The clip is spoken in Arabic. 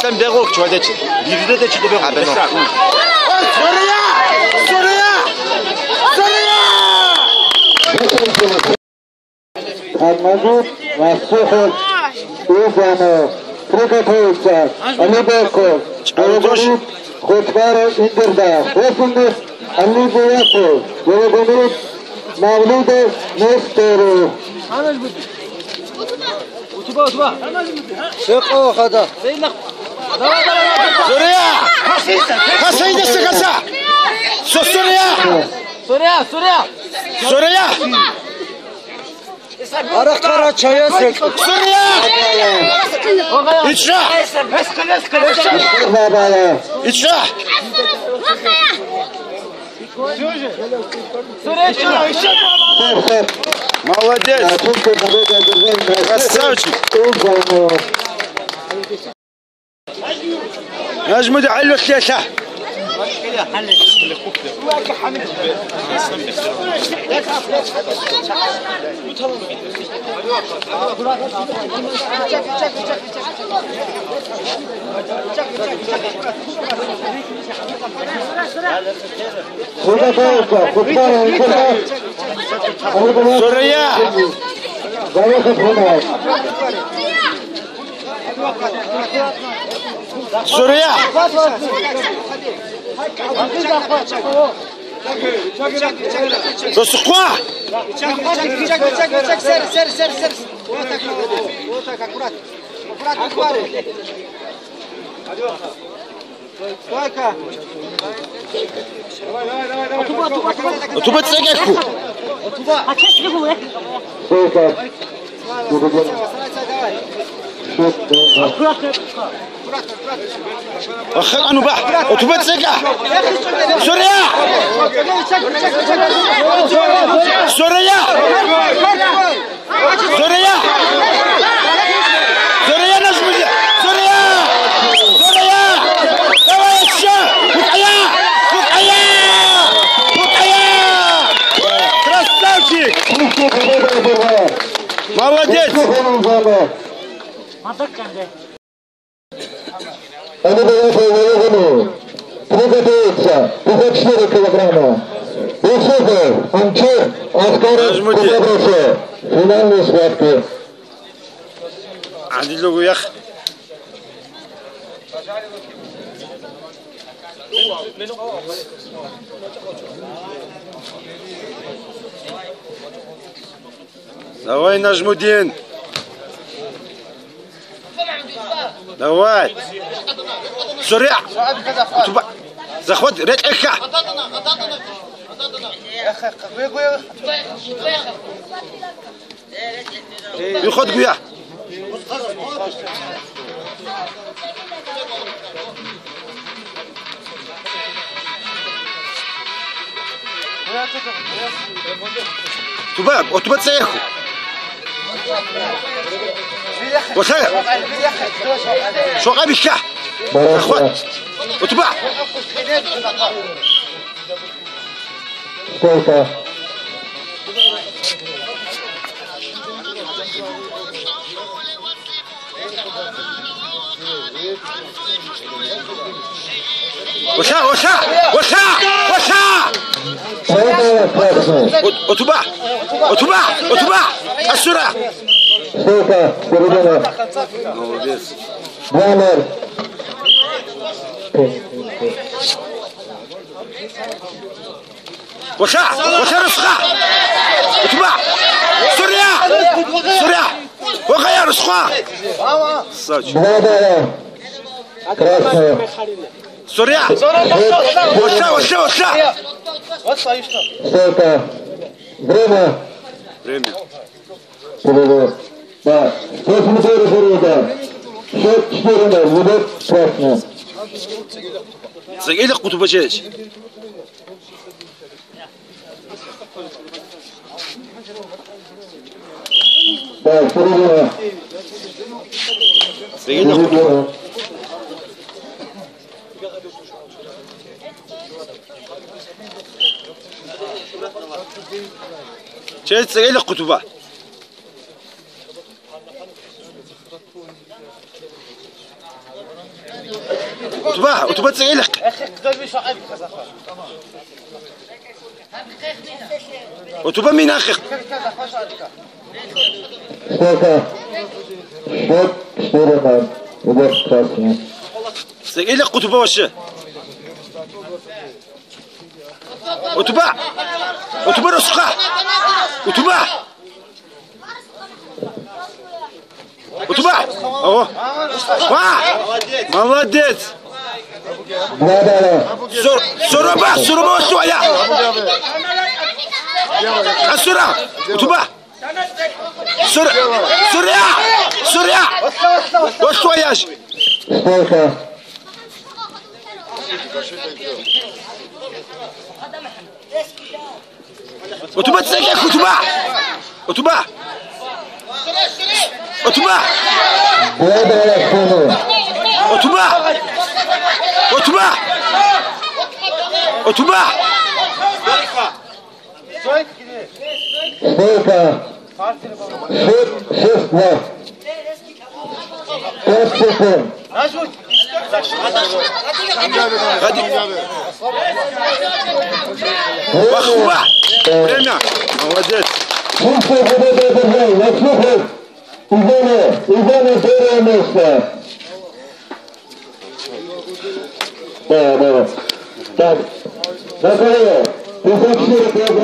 اسلام داغوك شو هذا ديرنا هذا الشيء دابا سوريا الموجود والسحل يوزانو كريكاتويتشا علي باكو ولغنيت خطبار اندردا وفندس علي بياكو ولغنيت مولود نستورو سيقو خدا سوريا حسين السكسة سوريا أرقرة شياسك سوريا اشرح اشرح молодец красавчик نجم علو الشاشة سوريا سوريا رسقوا أخر أنو بح أتوبة سكة سوريا سوريا سوريا سوريا نجم سوريا سوريا تويشة بقيا بقيا بقيا كرستاوشي молодец Они были по-военному. Приготовиться. 54 килограмма. Исупер, Анчер, Аскаров, Кубаброса. Финальные схватки. عندي لوجو يا أخ давай نجم الدين давай سريع زخوت ريت إكا يخد قويا تباب وتبات سيخو وسلام شو غبي الشاه اخوات وتبع وشا وشا وشا وشا وتبع وتبع وتبع السرعة وشا وشا رسخة وتبع سريع سريع وغير رسخة سريع وشا وشا وشا Время. Время. Да. 84 периода. Счет 4-0. Ведет красный. Загиля Кутубачевич. Да, середина. Загиля Кутубачевич. Честь Загиля Кутуба. وتبا تسعيلك وتبا مين أخيك Сколько? Счет 4-0. Идет красный. تسعيلك وتبا وش وتبا رسخة وتبا أوه молодец 2-0. سربا شوية السرعة وتبا سريع وشوية Сколько? وتبا تسعيلك وتبا 2-0 сыну. وتبا Сколько? Счет 6-2. 5 секунд. غادي واخوة время молодец Чувствую, куда ты держал. Я слушаю. Ивана первое место. Да. Так, Николай, ты